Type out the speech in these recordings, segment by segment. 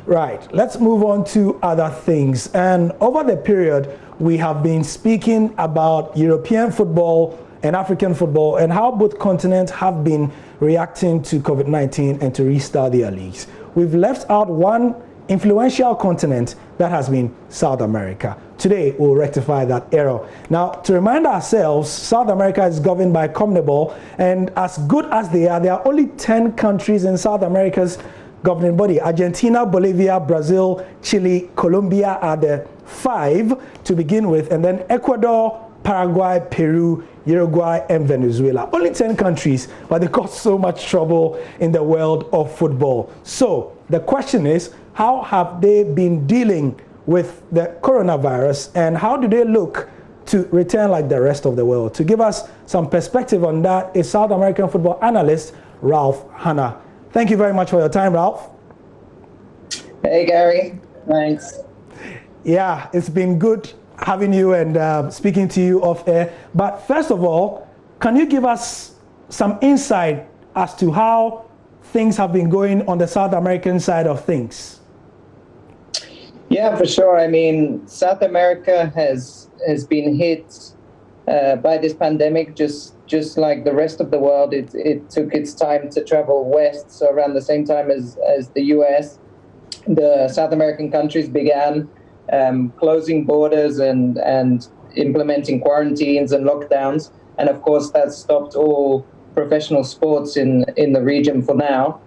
Right, let's move on to other things. And over the period, we have been speaking about European football and African football and how both continents have been reacting to COVID-19 and to restart their leagues. We've left out one influential continent, that has been South America. Today, we'll rectify that error. Now, to remind ourselves, South America is governed by CONMEBOL, and as good as they are, there are only 10 countries in South America's governing body. Argentina, Bolivia, Brazil, Chile, Colombia are the 5 to begin with, and then Ecuador, Paraguay, Peru, Uruguay, and Venezuela. Only 10 countries, but they cause so much trouble in the world of football. So the question is, how have they been dealing with the coronavirus, and how do they look to return like the rest of the world? To give us some perspective on that is South American football analyst Ralph Hanna. Thank you very much for your time, Ralph. Hey, Gary. Thanks. Yeah, it's been good having you and speaking to you off air. But first of all, can you give us some insight as to how things have been going on the South American side of things? Yeah, for sure. I mean, South America has been hit by this pandemic just like the rest of the world. It took its time to travel west, so around the same time as the US, the South American countries began closing borders and implementing quarantines and lockdowns. And of course, that stopped all professional sports in the region for now.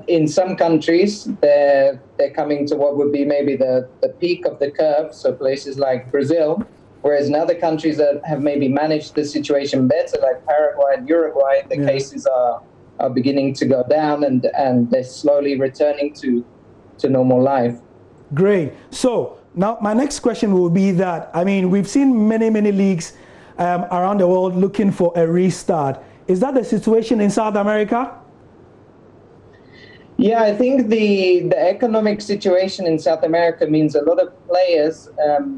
In some countries, they're coming to what would be maybe the peak of the curve, so places like Brazil, whereas in other countries that have maybe managed the situation better, like Paraguay and Uruguay, the cases are beginning to go down and they're slowly returning to normal life. Great. So now my next question will be that, I mean, we've seen many leagues around the world looking for a restart. Is that the situation in South America? Yeah, I think the economic situation in South America means a lot of players,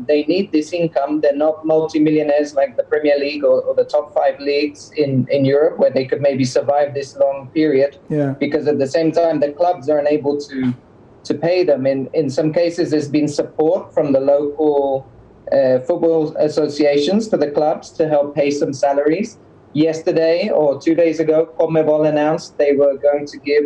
they need this income. They're not multimillionaires like the Premier League or the top 5 leagues in Europe, where they could maybe survive this long period. Yeah. Because at the same time, the clubs are unable to pay them. In some cases, there's been support from the local football associations to the clubs to help pay some salaries. Yesterday or 2 days ago, CONMEBOL announced they were going to give,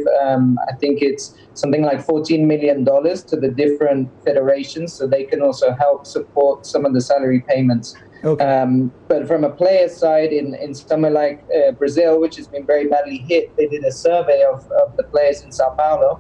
I think it's something like $14 million to the different federations, so they can also help support some of the salary payments. Okay. But from a player's side, in somewhere like Brazil, which has been very badly hit, they did a survey of the players in Sao Paulo,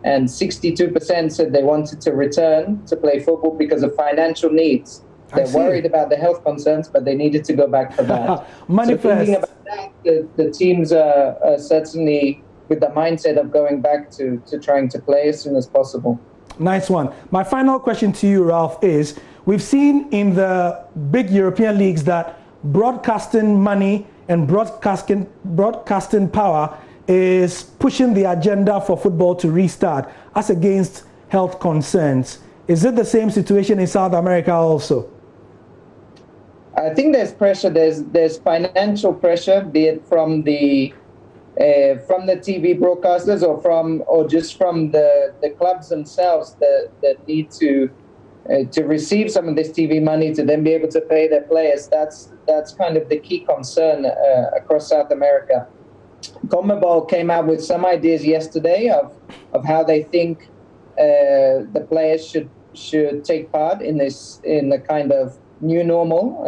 and 62% said they wanted to return to play football because of financial needs. They're worried about the health concerns, but they needed to go back for that. So thinking about that, the teams are certainly with the mindset of going back to trying to play as soon as possible. Nice one. My final question to you, Ralph, is we've seen in the big European leagues that broadcasting money and broadcasting power is pushing the agenda for football to restart as against health concerns. Is it the same situation in South America also? I think there's pressure. There's financial pressure, be it from the TV broadcasters or just from the clubs themselves that need to receive some of this TV money to then be able to pay their players. That's kind of the key concern across South America. CONMEBOL came out with some ideas yesterday of how they think the players should take part in the kind of new normal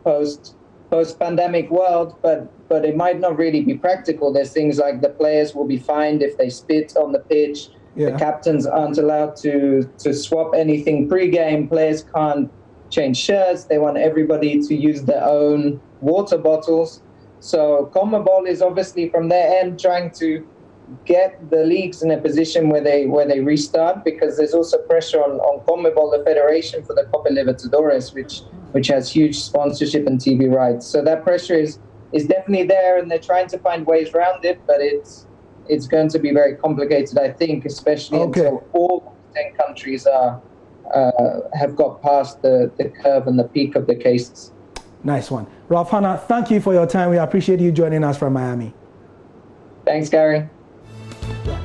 post-pandemic world, but it might not really be practical. There's things like the players will be fined if they spit on the pitch. Yeah. The captains aren't allowed to swap anything pre-game. Players can't change shirts. They want everybody to use their own water bottles. So CONMEBOL is obviously from their end trying to get the leagues in a position where they restart, because there's also pressure on CONMEBOL, the federation, for the Copa Libertadores, which has huge sponsorship and TV rights. So that pressure is definitely there, and they're trying to find ways around it, but it's going to be very complicated, I think, especially until all 10 countries have got past the curve and the peak of the cases. Nice one. Ralph Hanna, thank you for your time. We appreciate you joining us from Miami. Thanks, Gary. Yeah.